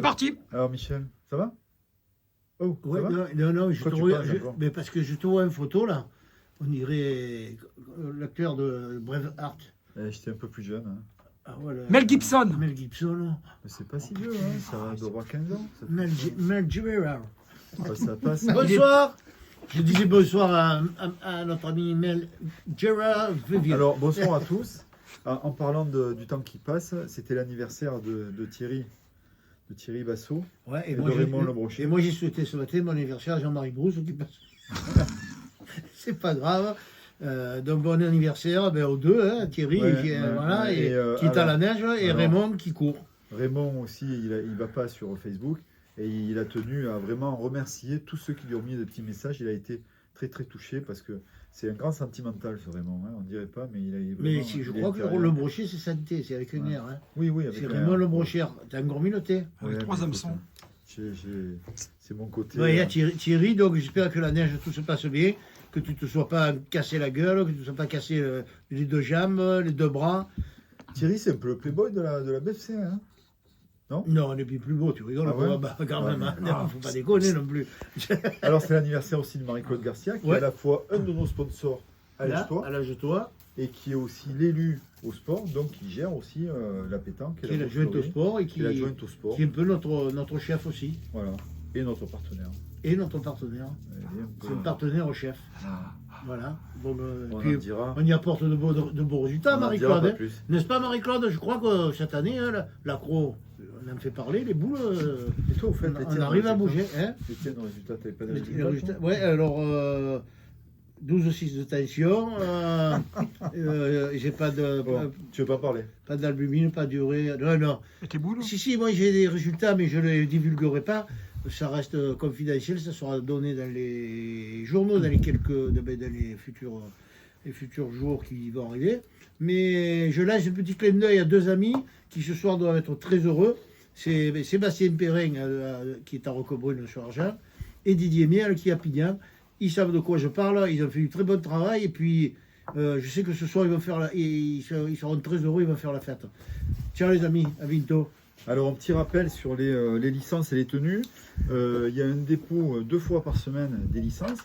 Parti. Alors Michel, ça va? Oh, Ouais, ça va? non, Pourquoi tu passes encore mais parce que je te vois une photo là, on dirait l'acteur de Braveheart. J'étais un peu plus jeune. Hein. Ah, voilà. Mel Gibson. Mel Gibson. Mais c'est pas si vieux, hein. Ça va d'avoir 15 ans. Ça fait Mel Gibson. ça passe. Bonsoir. Je disais bonsoir à notre ami Mel Gérard Vivian. Alors bonsoir à tous. En parlant du temps qui passe, c'était l'anniversaire de Thierry Bassot Ouais, et de Raymond Le Brochet. Et moi j'ai souhaité ce matin mon anniversaire à Jean-Marie Brousse qui passe. C'est pas grave. Donc bon anniversaire aux deux, hein, Thierry Ouais, qui, ouais, voilà, ouais. et qui est à la neige et alors, Raymond qui court. Raymond aussi, il va pas sur Facebook et il a tenu à vraiment remercier tous ceux qui lui ont mis des petits messages. Il a été très très touché parce que c'est un grand sentimental ce Raymond, hein. On dirait pas, mais il a vraiment, Mais si, je crois que le Brochet c'est santé, c'est avec une Ouais. R. Hein. Oui, avec C'est un Raymond R. Le Brochet, t'as un gourminoté. Avec 3 mais hameçons. c'est mon côté. Ouais, il y a Thierry, donc j'espère que la neige tout se passe bien, que tu te sois pas cassé la gueule, que tu ne te sois pas cassé les deux jambes, les deux bras. Thierry, c'est un peu le playboy de la BFC, hein. Non, on est plus beau, tu rigoles, Ah ouais quand Ouais, même, hein. mais- Non, faut pas déconner non plus. Alors, c'est l'anniversaire aussi de Marie-Claude Garcia, qui est Ouais. à la fois un de nos sponsors à Là, l'Age-toi à l'âge-toi, et qui est aussi l'élu au sport, donc qui gère aussi la pétanque qui est la jointe au sport et qui est la jointe au sport. qui est un peu notre chef aussi, Voilà. Et notre partenaire. et notre partenaire. Elle est un peu- C'est le partenaire au chef. Voilà. Voilà. Bon, On puis, en dira. on y apporte de beaux résultats, On en dira Marie-Claude. pas Hein. plus. N'est-ce pas, Marie-Claude? Je crois que cette année, hein, l'accro, on en fait parler, les boules, Et toi, au fait, on arrive à bouger. Hein. Etienne, le résultat, t'avais pas de Les résultat, résultats- toi ouais, alors 12,6 de tension, j'ai pas Bon, tu veux pas parler? pas d'albumine, pas d'urée. Non. Et tes boules? Si, moi j'ai des résultats, mais je ne les divulguerai pas. Ça reste confidentiel, ça sera donné dans les journaux, dans les futurs jours qui vont arriver. Mais je lâche un petit clin d'œil à deux amis qui ce soir doivent être très heureux. C'est Sébastien Perrin qui est à Roquebrune sur Argent et Didier Miel qui est à Pignan. Ils savent de quoi je parle, ils ont fait du très bon travail et puis je sais que ce soir ils seront très heureux, ils vont faire la fête. Ciao les amis, à bientôt. Alors, un petit rappel sur les licences et les tenues. Il y a un dépôt 2 fois par semaine des licences.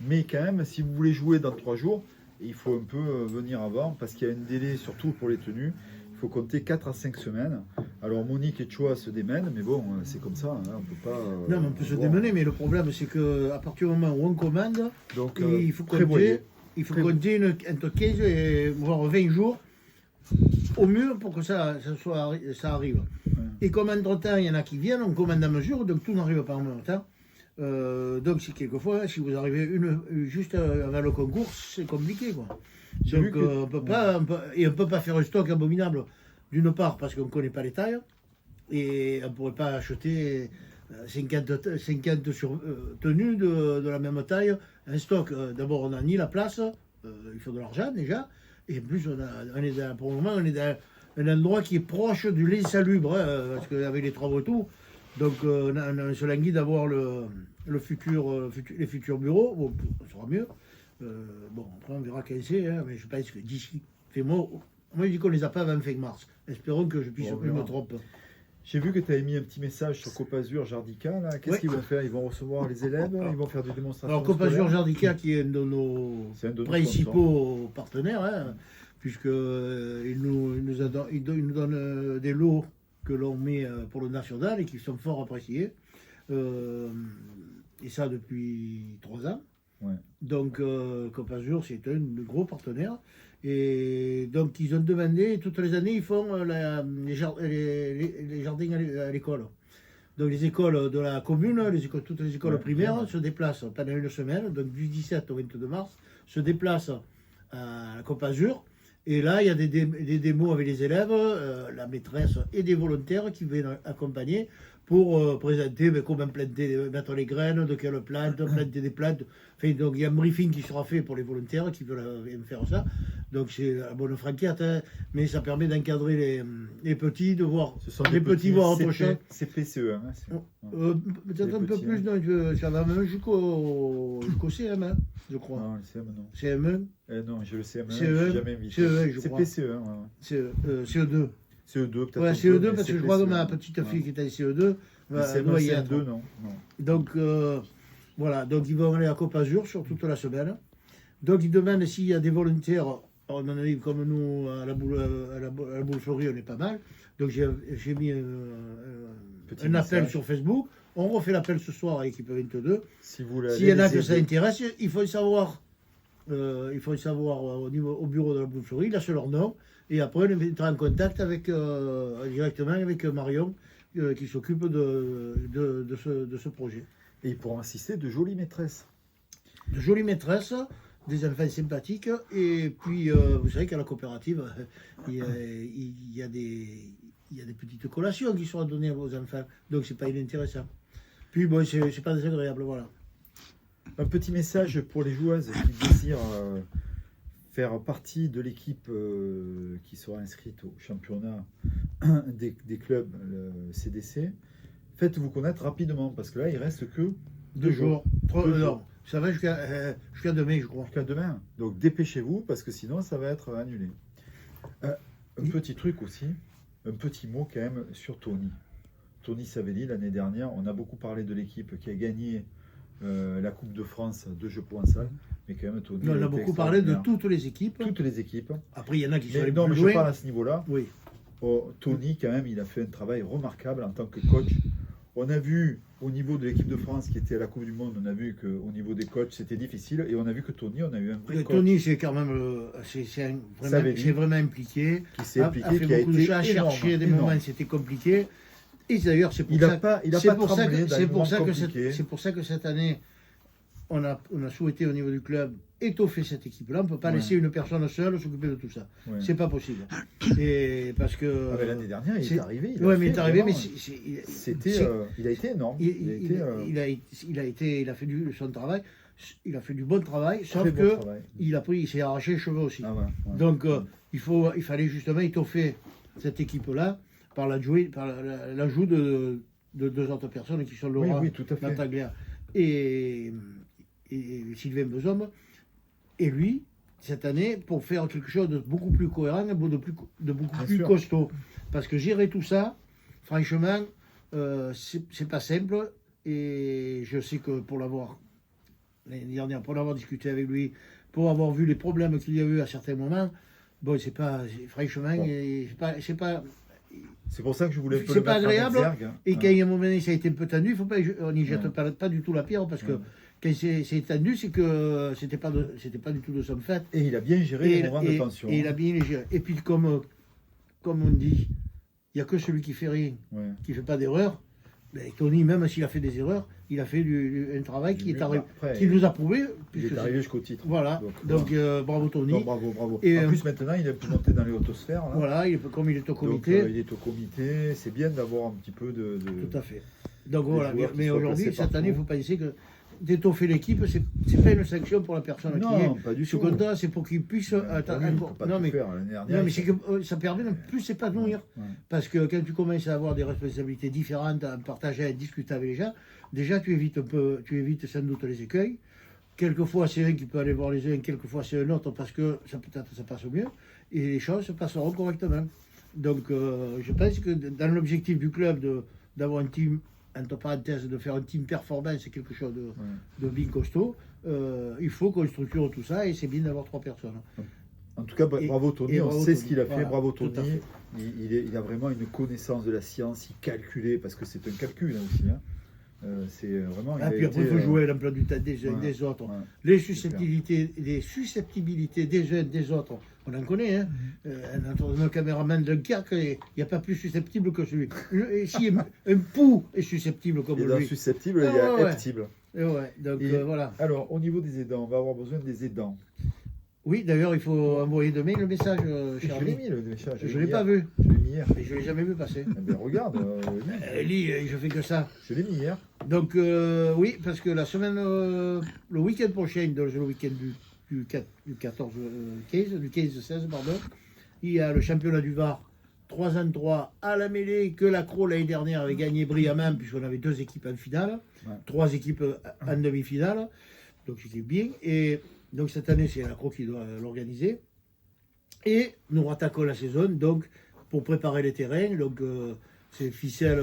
Mais quand même, si vous voulez jouer dans 3 jours, il faut un peu venir avant parce qu'il y a un délai, surtout pour les tenues. Il faut compter 4 à 5 semaines. Alors, Monique et Choa se démènent, mais bon, c'est comme ça. Hein, on peut pas. Non, mais on peut se voir. démener, mais le problème c'est qu'à partir du moment où on commande, Donc, il faut prévoyez. compter entre 15 et voire 20 jours au mieux pour que ça arrive. Ouais. Et comme entre-temps, il y en a qui viennent, on commande à mesure, donc tout n'arrive pas en même temps. Donc si quelquefois, si vous arrivez juste avant le concours, c'est compliqué, quoi. J'ai vu Donc que- on peut pas faire un stock abominable, d'une part parce qu'on ne connaît pas les tailles, et on ne pourrait pas acheter 50 tenues de la même taille, un stock. D'abord, on n'a ni la place, il faut de l'argent déjà, et en plus, pour le moment, on est dans un endroit qui est proche du lait salubre, hein, parce qu'avec les travaux et tout, donc on a se languit d'avoir les futurs bureaux, bon, ça sera mieux. Bon, après on verra quel c'est, hein, mais je pense que d'ici, moi je dis qu'on les a pas avant fin mars. Espérons que je puisse Bon, on me verra. trompe. J'ai vu que tu avais mis un petit message sur Copasur Jardica. Là. Qu'est-ce Ouais. qu'ils vont faire? Ils vont recevoir les élèves? Ils vont faire des démonstrations? Alors Copasur scolaires Jardica qui est un de nos C'est un de nos principaux partenaires, hein, puisque il nous donne des lots que l'on met pour le national et qui sont fort appréciés. Et ça depuis 3 ans. Ouais. Donc Copasur c'est un gros partenaire. Et donc ils ont demandé, toutes les années ils font les jardins à l'école. Donc les écoles de la commune, toutes les écoles Ouais, primaires bien. se déplacent pendant une semaine, donc du 17 au 22 mars, se déplacent à la Côte d'Azur. Et là, il y a des démos avec les élèves, la maîtresse et des volontaires qui viennent accompagner pour présenter comment mettre les graines, de quelle plante, planter des plantes. Enfin, donc il y a un briefing qui sera fait pour les volontaires qui veulent faire ça. Donc c'est la bonne franquette, hein, mais ça permet d'encadrer les petits, de voir Ce sont les des petits voir autre chose. CPCE. Hein, Peut-être Les un peu petits, plus, hein. donc, ça va même jusqu'au CM, hein, je crois. Non, le CM, non. CM1, Non, j'ai le CM1, CE1, je suis jamais invité. CE1, je crois. CPCE, hein, ouais. CE2. CE2, peut-être. Ouais, un peu, CE2, mais parce que je vois que ma CPCE, petite fille ouais. qui est en CE2, C'est doit y un être. 2, non. Donc, voilà, donc ils vont aller à Côte d'Azur sur toute la semaine. Donc ils demandent s'il y a des volontaires. On en a eu comme nous à la boulangerie, on est pas mal. Donc j'ai mis un appel sur Facebook. On refait l'appel ce soir à l'équipe 22. Si vous voulez S'il y en a les que ça aider. intéresse, il faut savoir. Au bureau de la boulangerie, là c'est leur nom. Et après, on mettra en contact directement avec Marion qui s'occupe de ce projet. Et ils pourront assister de jolies maîtresses. De jolies maîtresses, des enfants sympathiques, et puis vous savez qu'à la coopérative, il y a des petites collations qui seront données aux enfants, donc c'est pas inintéressant. Puis bon, c'est pas désagréable, voilà. Un petit message pour les joueuses qui désirent faire partie de l'équipe qui sera inscrite au championnat des clubs CDC. Faites-vous connaître rapidement, parce que là, il reste que 2 jours. 3 2 jours. non, ça va jusqu'à demain, je crois. Jusqu'à demain. Donc dépêchez-vous, parce que sinon, ça va être annulé. Un petit truc aussi, un petit mot quand même sur Tony. Tony Savelli, l'année dernière, on a beaucoup parlé de l'équipe qui a gagné la Coupe de France de jeux provençal, mais quand même Tony. Non, on a beaucoup parlé de toutes les équipes. Toutes les équipes. Après, il y en a qui sont Mais allés non, plus mais je loin. parle à ce niveau-là. Oui. Oh, Tony, quand même, il a fait un travail remarquable en tant que coach. On a vu au niveau de l'équipe de France qui était à la Coupe du Monde, on a vu qu'au niveau des coachs, c'était difficile. Et on a vu que Tony, on a eu un vrai coach Tony, c'est quand même Savelli. c'est vraiment impliqué. qui s'est A impliqué, fait qui a beaucoup de été choses, a énorme, cherché des énorme. moments, c'était compliqué. Et d'ailleurs, c'est pour Il ça n'a pas, il a c'est pas pour ça tremblé que dans c'est les pour moments ça que compliqués. c'est pour ça que cette année on a souhaité au niveau du club étoffer cette équipe-là. On ne peut pas Ouais. laisser une personne seule s'occuper de tout ça. Ouais. C'est pas possible. Et parce que Ah, mais l'année dernière, il est arrivé. Oui, mais il est arrivé, mais c'était, il a été énorme. il a fait son travail. Il a fait du bon travail, sauf très bon que travail. il s'est arraché les cheveux aussi. Ah ouais. Donc il fallait justement étoffer cette équipe-là par l'ajout de 2 autres personnes qui sont Oui, Laurent oui, tout à fait. Nataglia et Sylvain Besombe. Et lui, cette année, pour faire quelque chose de beaucoup plus cohérent, de beaucoup Bien plus sûr. costaud. Parce que gérer tout ça, franchement, c'est pas simple. Et je sais que pour l'avoir l'année dernière, pour l'avoir discuté avec lui, pour avoir vu les problèmes qu'il y a eu à certains moments, bon, franchement, Bon. c'est pas. C'est pour ça que je voulais un peu C'est le pas mettre en agréable. exergue, hein. Et quand il y a un moment donné, ça a été un peu tendu, on n'y jette Ouais. pas du tout la pierre, parce que Ouais. quand c'est tendu, c'est que c'était pas du tout de son fait. Et il a bien géré les moments de tension. Et il a bien géré. Et puis, comme on dit, il n'y a que celui qui fait rien, Ouais. qui ne fait pas d'erreur. Ben, Tony, même s'il a fait des erreurs, il a fait un travail qui Après, nous a prouvé. il puisque est arrivé jusqu'au titre. Voilà. Donc, bravo Tony. Non, bravo. Et, en plus, maintenant, il est pu monter dans les hautes sphères. Là. Voilà, comme il est au Donc, comité. il est au comité. C'est bien d'avoir un petit peu de. Tout à fait. Donc des voilà, joueurs qui mais soient aujourd'hui, placés cette année, il ne partout. faut pas penser que d'étoffer l'équipe, c'est pas une sanction pour la personne qui Non, est. pas du Ce tout. contrat, c'est pour qu'il puisse. Non, mais Non, mais c'est que ça permet de plus s'épanouir. Ouais. Parce que quand tu commences à avoir des responsabilités différentes, à partager, à discuter avec les gens, déjà tu évites sans doute les écueils. Quelquefois c'est un qui peut aller voir les uns, quelquefois c'est un autre parce que peut-être ça passe mieux et les choses se passeront correctement. Donc je pense que dans l'objectif du club d'avoir un team, entre parenthèses, de faire un team performance, c'est quelque chose de bien costaud. Il faut qu'on structure tout ça et c'est bien d'avoir 3 personnes. En tout cas, bravo Tony, et on bravo sait ce Tony. qu'il a fait, Voilà, bravo tout à Tony. fait. Il a vraiment une connaissance de la science, il calculait, parce que c'est un calcul hein, aussi. Hein. C'est vraiment. Ah, puis après, il faut jouer l'emploi du temps des uns des autres. Ouais. Les susceptibilités des uns des autres, on en connaît. Hein. Notre caméraman Dunkerque, il n'y a pas plus susceptible que celui. Et si un pou est susceptible comme Et dans lui. susceptible, Ah, il y a ouais. heptible. Et ouais, donc Et- voilà. Alors, au niveau des aidants, on va avoir besoin des aidants. Oui, d'ailleurs, il faut envoyer demain le message, cher Je l'ai ami. mis le message. Je ne l'ai pas vu. Je l'ai mis hier. Et je ne l'ai jamais vu passer. Eh ben, regarde, Lis, je fais que ça. je l'ai mis hier. Donc, oui, parce que la semaine, le week-end prochain, donc le week-end du 15-16, pardon, il y a le championnat du Var 3-3 à la mêlée que la Cro l'année dernière avait gagné brillamment, puisqu'on avait 2 équipes en finale, Ouais. 3 équipes en demi-finale, donc c'était bien. Et donc cette année, c'est la Cro qui doit l'organiser. Et nous rattaquons la saison, donc pour préparer les terrains. Donc c'est ficelle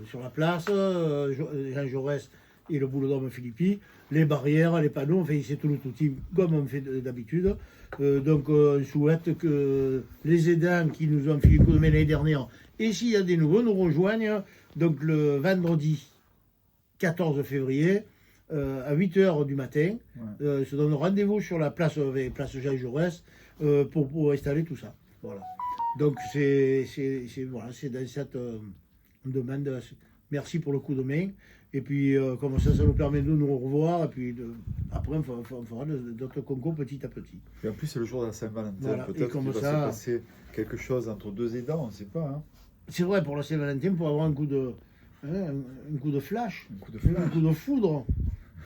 sur la place, Jean Jaurès et le boulodrome Philippi, les barrières, les panneaux, enfin c'est tout le tout team comme on fait d'habitude. Donc on souhaite que les aidants qui nous ont filé le coup de main l'année dernière, et s'il y a des nouveaux, nous rejoignent donc le vendredi 14 février à 8h du matin. Se donne rendez-vous sur la place Jean Jaurès pour installer tout ça. Voilà. Donc voilà, c'est dans cette demande. Merci pour le coup de main. Et puis comme ça nous permet de nous revoir. Et puis après on fera d'autres concours petit à petit. Et en plus c'est le jour de la Saint-Valentin. Voilà. Peut-être qu'il va se passer quelque chose entre deux aidants, on ne sait pas. Hein. C'est vrai, pour la Saint-Valentin, pour avoir un coup de flash, Un coup de flash. un coup de foudre.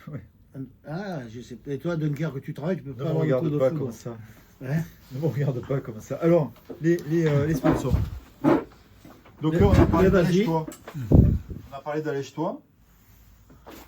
Ouais. Ah, je sais pas. Et toi, Dunkerque, tu travailles, tu peux Ne pas me avoir un coup regarde de pas foudre. comme ça. Hein? Ne me regarde pas comme ça. Alors, les sponsors. Donc là, on a parlé d'Allège-toi. On a parlé d'Allège-toi.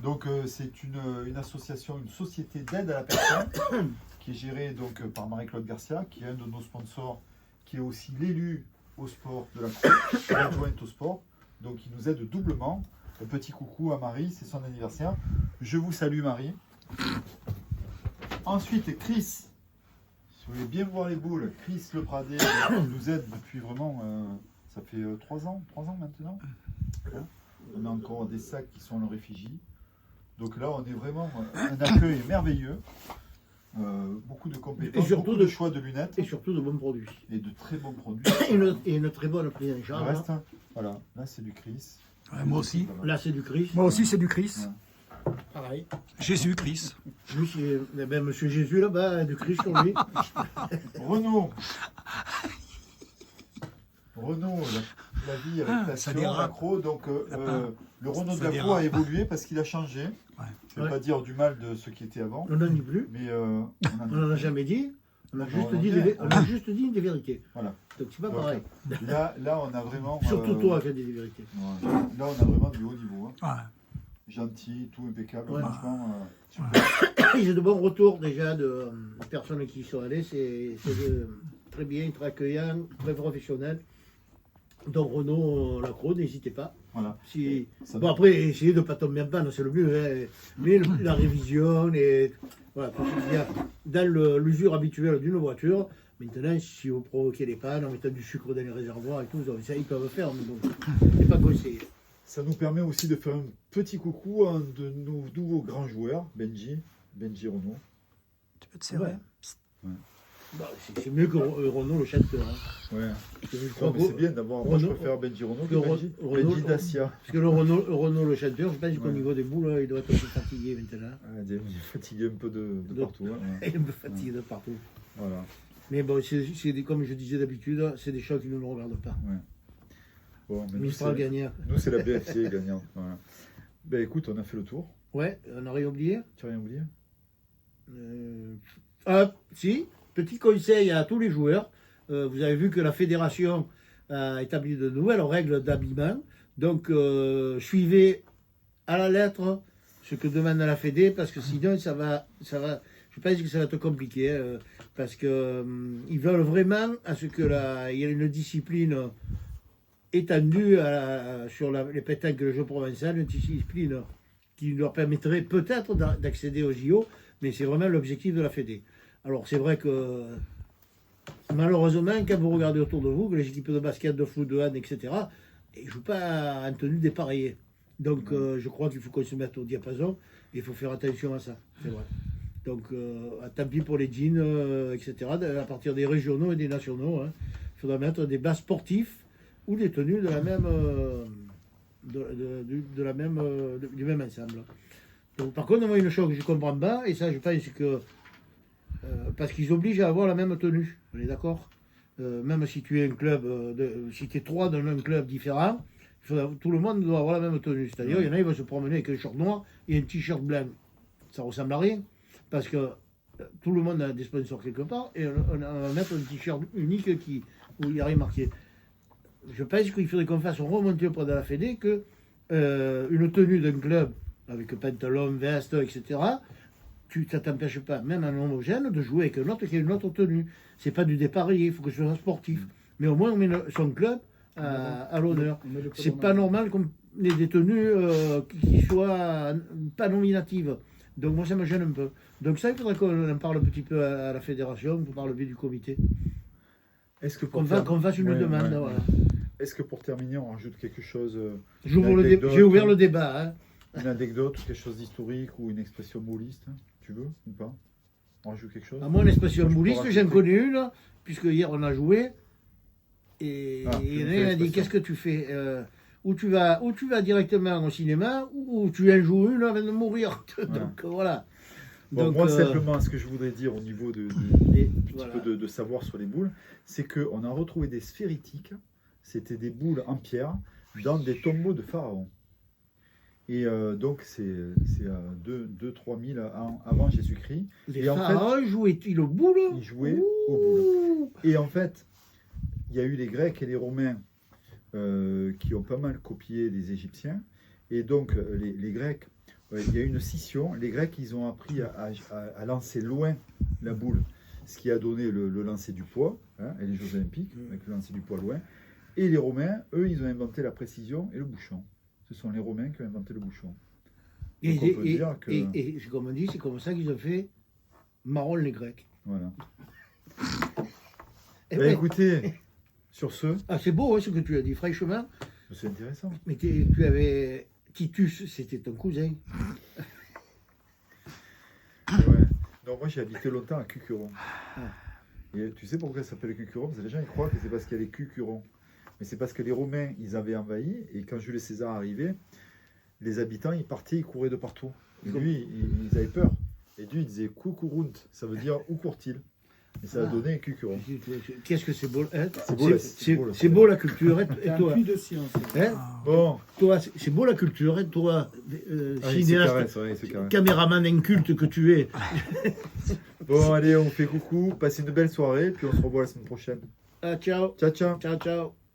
Donc, c'est une association, une société d'aide à la personne qui est gérée donc, par Marie-Claude Garcia, qui est un de nos sponsors, qui est aussi l'élu au sport de la Croix, l'adjointe au sport. Donc, il nous aide doublement. Un petit coucou à Marie, c'est son anniversaire. Je vous salue, Marie. Ensuite, Chris. Si vous voulez bien voir les boules, Chris Le Pradet nous aide depuis vraiment, ça fait 3 ans maintenant. Hein, on a encore des sacs qui sont à l'effigie. Donc là, on est vraiment un accueil merveilleux. Beaucoup de compétences, Et surtout beaucoup de choix de lunettes. Et surtout de bons produits. Et de très bons produits. Et une très bonne prise en Le charge. reste, voilà, là c'est du Chris. Ouais, moi aussi. Là, c'est du Christ. Moi aussi, c'est du Christ. Ouais. Pareil. Jésus, Christ. Lui, c'est Monsieur Jésus là-bas, du Christ sur lui. Renault. Renault, la vie avec ça passion, dérape. l'accro. Donc le Renault Ça de l'accro dérape. a évolué parce qu'il a changé. Ouais. Je ne vais pas dire du mal de ce qui était avant. On n'en dit plus. Mais On n'en a jamais dit. On a Non, juste on dit en dit. on a juste dit des vérités. Voilà. Donc c'est pas Donc, pareil. Là, on a vraiment. Surtout toi qui as dit des vérités. Ouais. Là, on a vraiment du haut niveau. Hein. Ouais. Gentil, tout impeccable. Ouais. Franchement, J'ai de bons retours déjà de personnes qui y sont allées. C'est très bien, très accueillant, très professionnel. Donc Renault, l'accro, n'hésitez pas. voilà. Si... Ça Bon après, essayez de ne pas tomber en panne, c'est le mieux. Hein. Mais la révision, voilà, tout ce qu'il y a dans l'usure habituelle d'une voiture. Maintenant, si vous provoquez des pannes en mettant du sucre dans les réservoirs et tout, ça ils peuvent faire, mais bon, c'est pas conseillé. Ça nous permet aussi de faire un petit coucou à un de nos nouveaux grands joueurs, Benji Renault. Tu peux te serrer. Ouais. Bah, c'est mieux que Renault le chanteur. Hein. Ouais. Je crois Non, mais c'est bien d'avoir. Moi, je préfère Benji Renault que Benji. Benji Dacia. Parce que le Renault le chanteur, je pense qu'au Ouais. niveau des boules, il doit être un peu fatigué maintenant. Ah, il est fatigué un peu de partout. Hein. Il est un peu fatigué de partout. Voilà. Mais bon, comme je disais d'habitude, c'est des choses qui ne nous regardent pas. Bon, mais Mistral gagnant. nous, c'est la BFC gagnante. Voilà. Ben écoute, on a fait le tour. Ouais, on n'a rien oublié. Tu n'as rien oublié? Si, petit conseil à tous les joueurs. Vous avez vu que la fédération a établi de nouvelles règles d'habillement. Donc, suivez à la lettre ce que demande la Fédé, parce que sinon, ça va. Je pense que ça va être compliqué, hein, parce que ils veulent vraiment à ce que il y ait une discipline étendue sur les pétanques, le jeu provincial, une discipline qui leur permettrait peut-être d'accéder aux JO, mais c'est vraiment l'objectif de la Fédé. Alors c'est vrai que malheureusement, quand vous regardez autour de vous, que les équipes de basket, de foot, de hand, etc., ils ne jouent pas en tenue dépareillée. Donc je crois qu'il faut qu'on se mette au diapason, et il faut faire attention à ça, c'est vrai. Donc tant pis pour les jeans, etc., à partir des régionaux et des nationaux, hein, il faudra mettre des bas sportifs ou des tenues de la même, du même ensemble. Donc, par contre, moi, une chose que je ne comprends pas, et ça, je pense que parce qu'ils obligent à avoir la même tenue, on est d'accord? Même si tu es un club, si tu es 3 dans un club différent, tout le monde doit avoir la même tenue. C'est-à-dire, il y en a, ils vont se promener avec un short noir et un t-shirt blanc. Ça ressemble à rien, parce que tout le monde a des sponsors quelque part, et on va mettre un t-shirt unique où il n'y a rien marqué. Je pense qu'il faudrait qu'on fasse remonter auprès de la Fédé que une tenue d'un club avec pantalon, veste, etc., ça ne t'empêche pas, même un homogène, de jouer avec un autre qui a une autre tenue. C'est pas du dépareillé, il faut que ce soit sportif. Mais au moins, on met son club à l'honneur. On met le C'est code pas en normal qu'on ait des tenues qui soient pas nominatives. Donc moi, ça me gêne un peu. Donc ça, il faudrait qu'on en parle un petit peu à la fédération, par le biais du comité. Est-ce que Qu'on fasse une Ouais, demande. ouais, Voilà. ouais. Est-ce que pour terminer, on rajoute quelque chose, J'ai ouvert le débat. Hein. une anecdote, quelque chose d'historique ou une expression mouliste? Tu veux ou pas? On rajoute quelque chose? À moi, l'expression Moi, je peux bouliste, rajouter. j'en connais une, puisque hier on a joué. Et Ah, il y en tu a me fais un a dit l'expression. qu'est-ce que tu fais ou tu vas directement au cinéma, ou tu en joues une avant de mourir. Donc voilà. Bon, Donc, moi, simplement, ce que je voudrais dire au niveau de, et un petit voilà. peu de savoir sur les boules, c'est qu'on a retrouvé des sphéritiques, c'était des boules en pierre, dans des tombeaux de pharaons. Et donc, c'est 2-3 000 ans avant Jésus-Christ. Les Et en pharaons jouaient-ils au boule? Ils jouaient aux boules. Et en fait, il y a eu les Grecs et les Romains qui ont pas mal copié les Égyptiens. Et donc, les Grecs, il y a eu une scission. Les Grecs, ils ont appris à lancer loin la boule, ce qui a donné le lancer du poids, hein, et les Jeux Olympiques, avec le lancer du poids loin. Et les Romains, eux, ils ont inventé la précision et le bouchon. Ce sont les Romains qui ont inventé le bouchon. Donc, on peut dire que... et comme on dit, c'est comme ça qu'ils ont fait marron les Grecs. Voilà. Eh Ben, ouais. écoutez, sur ce, Ah, c'est beau hein, ce que tu as dit, franchement. c'est intéressant. Mais tu avais Titus, c'était ton cousin. Ouais. Donc moi j'ai habité longtemps à Cucuron. Ah. Et tu sais pourquoi ça s'appelle Cucuron? Parce que les gens ils croient que c'est parce qu'il y a les Cucurons. Mais c'est parce que les Romains ils avaient envahi, et quand Jules César arrivait, les habitants ils partaient, ils couraient de partout. Et lui ils avaient peur. Et lui il disait Cucurunt, ça veut dire où court-il? Et ça a Ah. donné Cucuron. Qu'est-ce que c'est beau hein. C'est beau, C'est beau la culture. Il y a un toi, puits de science. hein, Bon, toi, c'est beau la culture. Hein, toi, ah, il se cinéaste, caresse, ouais, il se caresse. caméraman inculte que tu es. Bon allez, on fait coucou, passez une belle soirée, puis on se revoit la semaine prochaine. Ah, ciao. Ciao ciao. Ciao, ciao.